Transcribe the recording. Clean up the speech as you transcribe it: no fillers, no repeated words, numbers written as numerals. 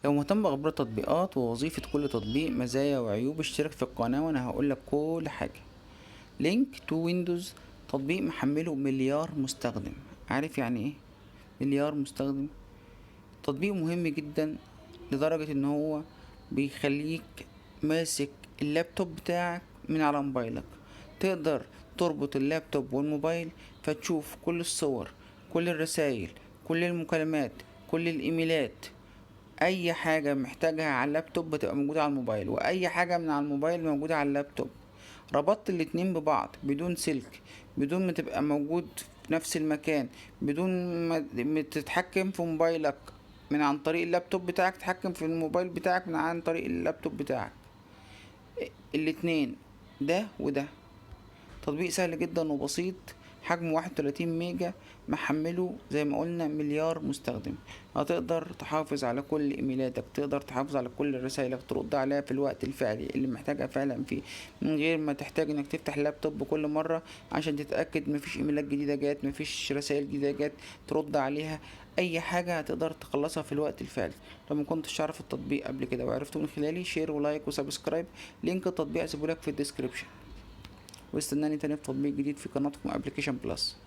لو مهتم بأخبار التطبيقات ووظيفة كل تطبيق مزايا وعيوب اشترك في القناة وانا هقولك كل حاجة. لينك تو ويندوز تطبيق محمله مليار مستخدم. عارف يعني ايه مليار مستخدم؟ تطبيق مهم جدا لدرجة ان هو بيخليك ماسك اللابتوب بتاعك من على موبايلك. تقدر تربط اللابتوب والموبايل فتشوف كل الصور، كل الرسائل، كل المكالمات، كل الايميلات. اي حاجة محتاجها على اللابتوب بتبقى موجودة على الموبايل، واي حاجة من على الموبايل موجودة على اللابتوب. ربطت الاتنين ببعض بدون سلك، بدون ما تبقى موجود في نفس المكان، بدون ما تتحكم في موبايلك من عن طريق اللابتوب بتاعك، تتحكم في الموبايل بتاعك من عن طريق اللابتوب بتاعك. الاتنين، ده وده. تطبيق سهل جدا وبسيط، حجمه 31 ميجا، محمله زي ما قلنا مليار مستخدم. هتقدر تحافظ على كل ايميلاتك، تقدر تحافظ على كل رسائلك، ترد عليها في الوقت الفعلي اللي محتاجها فعلا فيه، من غير ما تحتاج انك تفتح اللابتوب كل مرة عشان تتأكد مفيش ايميلات جديدة جات، مفيش رسائل جديدة جات ترد عليها. اي حاجة هتقدر تخلصها في الوقت الفعلي. لو ما كنتش تعرف التطبيق قبل كده وعرفته من خلالي، شير ولايك وسبسكرايب. لينك التطبيق هسيبهولك في الديسكريبشن. واستناني تاني في تطبيق جديد في قناتكم ابلكيشن بلس.